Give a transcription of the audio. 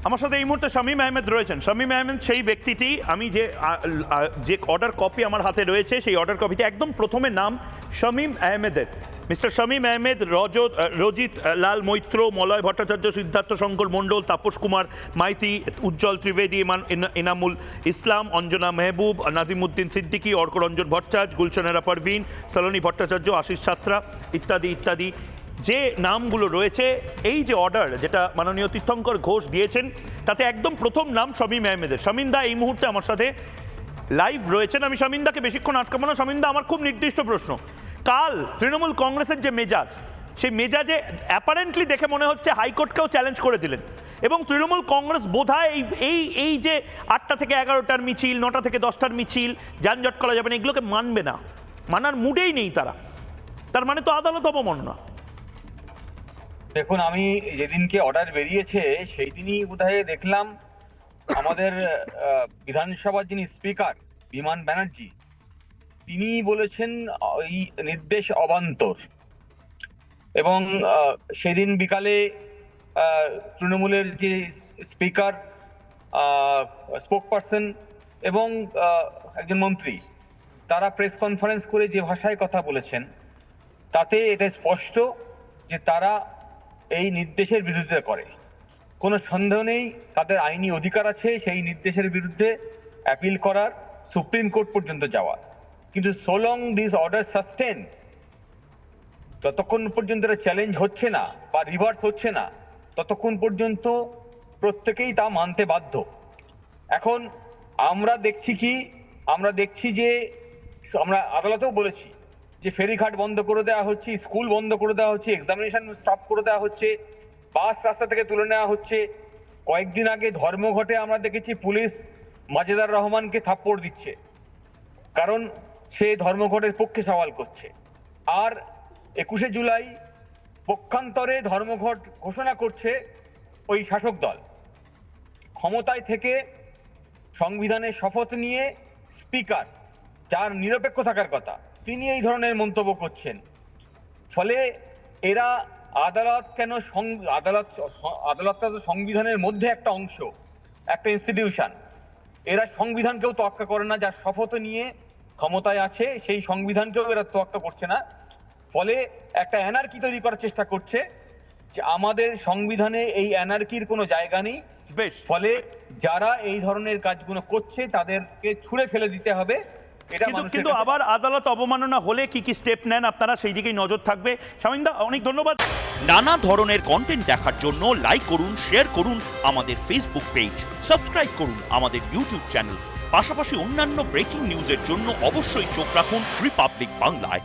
আমার সাথে এই মুহূর্তে শামীম আহমেদ রয়েছেন। শামীম আহমেদ সেই ব্যক্তিটি, আমি যে অর্ডার কপি আমার হাতে রয়েছে সেই অর্ডার কপিতে একদম প্রথমে নাম শামীম আহমেদের। মিস্টার শামীম আহমেদ, রজিত লাল মৈত্র, মলয় ভট্টাচার্য, সিদ্ধার্থ শঙ্কর মণ্ডল, তাপস কুমার মাইতি, উজ্জ্বল ত্রিবেদী, এনামুল ইসলাম, অঞ্জনা মেহবুব, নাজিমুদ্দিন সিদ্দিকী, অর্করঞ্জন ভট্টাচার্য, গুলশনেরা পারভিন, সলোনী ভট্টাচার্য, আশিস ছাত্রা ইত্যাদি ইত্যাদি যে নামগুলো রয়েছে, এই যে অর্ডার যেটা মাননীয় তীর্থঙ্কর ঘোষ দিয়েছেন তাতে একদম প্রথম নাম শামীম আহমেদের। শামীম দা এই মুহূর্তে আমার সাথে লাইভ রয়েছেন। আমি শামীম দাকে বেশিক্ষণ আটকাবো না। শামীম দা, আমার খুব নির্দিষ্ট প্রশ্ন, কাল তৃণমূল কংগ্রেসের যে মেজাজ, সেই মেজাজে অ্যাপারেন্টলি দেখে মনে হচ্ছে হাইকোর্টকেও চ্যালেঞ্জ করে দিলেন এবং তৃণমূল কংগ্রেস বোধহয় এই যে 8টা থেকে 11টার মিছিল, 9টা থেকে 10টার মিছিল, যানজট করা যাবে না, এগুলোকে মানবে না, মানার মুডেই নেই তারা। তার মানে তো আদালত অবমাননা। দেখুন, আমি যেদিনকে অর্ডার বেরিয়েছে সেই দিনই বোধহয় দেখলাম আমাদের বিধানসভার যিনি স্পিকার বিমান ব্যানার্জি, তিনি বলেছেন এই নির্দেশ অবান্তর। এবং সেদিন বিকালে তৃণমূলের যে স্পিকার, স্পোকপারসন এবং একজন মন্ত্রী, তারা প্রেস কনফারেন্স করে যে ভাষায় কথা বলেছেন তাতে এটা স্পষ্ট যে তারা এই নির্দেশের বিরোধিতা করে। কোনো সন্দেহ নেই, তাদের আইনি অধিকার আছে সেই নির্দেশের বিরুদ্ধে অ্যাপিল করার, সুপ্রিম কোর্ট পর্যন্ত যাওয়ার। কিন্তু so long this order sustain, যতক্ষণ পর্যন্ত এটা চ্যালেঞ্জ হচ্ছে না বা রিভার্স হচ্ছে না, ততক্ষণ পর্যন্ত প্রত্যেকেই তা মানতে বাধ্য। এখন আমরা দেখছি যে আমরা আদালতেও বলেছি যে ফেরিঘাট বন্ধ করে দেওয়া হচ্ছে, স্কুল বন্ধ করে দেওয়া হচ্ছে, এক্সামিনেশন স্টপ করে দেওয়া হচ্ছে, বাস রাস্তা থেকে তুলে নেওয়া হচ্ছে। কয়েকদিন আগে ধর্মঘটে আমরা দেখেছি পুলিশ মাজেদার রহমানকে থাপ্পড় দিচ্ছে, কারণ সে ধর্মঘটের পক্ষে সওয়াল করছে। আর 21শে জুলাই পক্ষান্তরে ধর্মঘট ঘোষণা করছে ওই শাসক দল। ক্ষমতায় থেকে সংবিধানের শপথ নিয়ে স্পিকার, যার নিরপেক্ষ থাকার কথা, তিনি এই ধরনের মন্তব্য করছেন। ফলে এরা আদালতটা তো সংবিধানের মধ্যে একটা অংশ, একটা ইনস্টিটিউশন। এরা সংবিধানকেও তোয়াক্কা করে না, যার শপথ নিয়ে ক্ষমতায় আছে সেই সংবিধানকেও এরা তোয়াক্কা করছে না। ফলে একটা অ্যানার্কি তৈরি করার চেষ্টা করছে যে আমাদের সংবিধানে এই অ্যানার্কির কোনো জায়গা নেই। বেশ, ফলে যারা এই ধরনের কাজগুলো করছে তাদেরকে ছুঁড়ে ফেলে দিতে হবে। কিন্তু আবার আদালত অবমাননা হলে কি কি স্টেপ নেন আপনারা, সেই দিকেই নজর থাকবে। শামীম দা, অনেক ধন্যবাদ। নানা ধরনের কন্টেন্ট দেখার জন্য লাইক করুন, শেয়ার করুন আমাদের ফেসবুক পেজ, সাবস্ক্রাইব করুন আমাদের ইউটিউব চ্যানেল। পাশাপাশি অন্যান্য ব্রেকিং নিউজের জন্য অবশ্যই চোখ রাখুন রিপাবলিক বাংলায়।